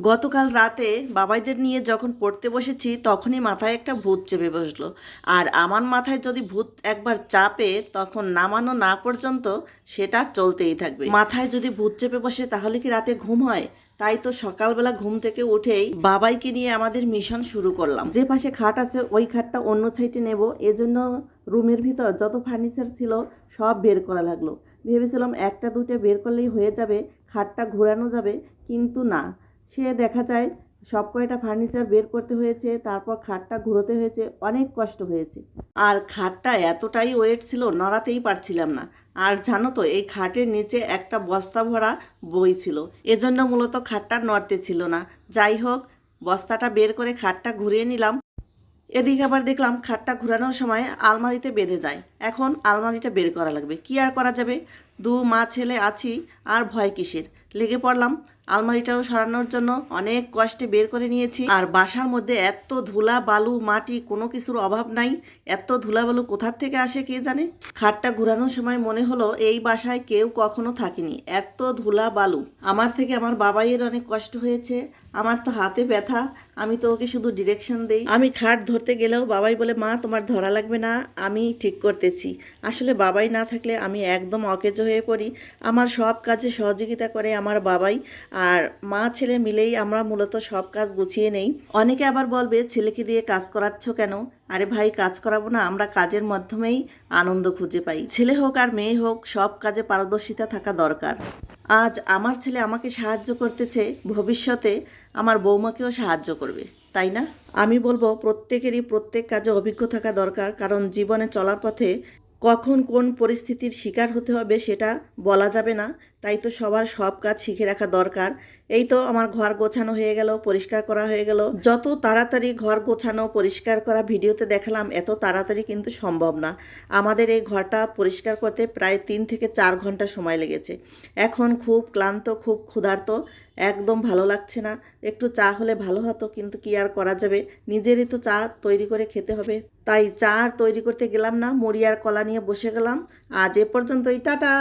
গতকাল রাতে বাবাইদের নিয়ে যখন পড়তে বসেছি তখনই মাথায় একটা ভূত চেপে বসলো। আর আমার মাথায় যদি ভূত একবার চাপে তখন নামানো না পর্যন্ত সেটা চলতেই থাকবে। মাথায় যদি ভূত চেপে বসে তাহলে কি রাতে ঘুম হয়? তাই তো সকালবেলা ঘুম থেকে উঠেই বাবাইকে নিয়ে আমাদের মিশন শুরু করলাম। যে পাশে খাট আছে ওই খাটটা অন্য সাইডে নেব, এজন্য রুমের ভিতর যত ফার্নিচার ছিল সব বের করা লাগলো। ভেবেছিলাম একটা দুটো বের করলেই হয়ে যাবে, খাটটা ঘোরানো যাবে, কিন্তু না, সে দেখা যায় সব কয়টা ফার্নিচার বের করতে হয়েছে, তারপর খাটটা ঘুরোতে হয়েছে, অনেক কষ্ট হয়েছে। আর খাটটা এতটাই ওয়েট ছিল, নড়াতেই পারছিলাম না। আর জানো তো, এই খাটের নিচে একটা বস্তা ভরা বই ছিল, এজন্য মূলত খাটটা নড়তে ছিল না। যাই হোক, বস্তাটা বের করে খাটটা ঘুরিয়ে নিলাম। এদিকে আবার দেখলাম খাটটা ঘোরানোর সময় আলমারিতে বেঁধে যায়। এখন আলমারিটা বের করা লাগবে, কি আর করা যাবে, দু মা ছেলে আছি, আর ভয় কিসের, লেগে পড়লাম। আলমারিটাও সরানোর জন্য অনেক কষ্টে বের করে নিয়েছি। আর বাসার মধ্যে এত ধুলা বালু মাটি, কোনো কিছুর অভাব নাই। এত ধুলা বালু কোথার থেকে আসে কে জানে। খাটটা ঘোরানোর সময় মনে হলো এই বাসায় কেউ কখনো থাকেনি, এত ধুলা বালু। আমার থেকে আমার বাবাইয়ের অনেক কষ্ট হয়েছে, আমার তো হাতে ব্যথা, আমি তো ওকে শুধু ডিরেকশন দেই। আমি খাট ধরতে গেলেও বাবাই বলে, মা তোমার ধরা লাগবে না, আমি ঠিক করতেছি। আসলে বাবাই না থাকলে আমি একদম অকেজো হয়ে পড়ি। আমার সব কাজে সহযোগিতা করে আমার বাবাই, আর মা ছেলে মিলেই আমরা মূলত সব কাজ গুছিয়ে নেই। অনেকে আবার বলবে ছেলেকে দিয়ে কাজ করাচ্ছ কেন? আরে ভাই, কাজ করাবো না, আমরা কাজের মাধ্যমেই আনন্দ খুঁজে পাই। ছেলে হোক আর মেয়ে হোক, সব কাজে পারদর্শিতা থাকা দরকার। আজ আমার ছেলে আমাকে সাহায্য করতেছে, ভবিষ্যতে আমার বৌমাকেও সাহায্য করবে, তাই না? আমি বলবো প্রত্যেকেরই প্রত্যেক কাজে অভিজ্ঞ থাকা দরকার, কারণ জীবনে চলার পথে কখন কোন পরিস্থিতির শিকার হতে হবে সেটা বলা যাবে না। তাই তো সবার সব কাজ শিখে রাখা দরকার। এই তো আমার ঘর গোছানো হয়ে গেল, পরিষ্কার করা হয়ে গেল। যত তাড়াতাড়ি ঘর গোছানো পরিষ্কার করা ভিডিওতে দেখালাম, এত তাড়াতাড়ি কিন্তু সম্ভব না। আমাদের এই ঘরটা পরিষ্কার করতে প্রায় 3 থেকে 4 ঘন্টা সময় লেগেছে। এখন খুব ক্লান্ত, খুব ক্ষুধার্ত, একদম ভালো লাগছে না। একটু চা হলে ভালো হতো, কিন্তু কি আর করা যাবে, নিজেরই তো চা তৈরি করে খেতে হবে। তাই চা আর তৈরি করতে গেলাম না, মুড়ি আর কলা নিয়ে বসে গেলাম। আজ এ পর্যন্তই, টাটা।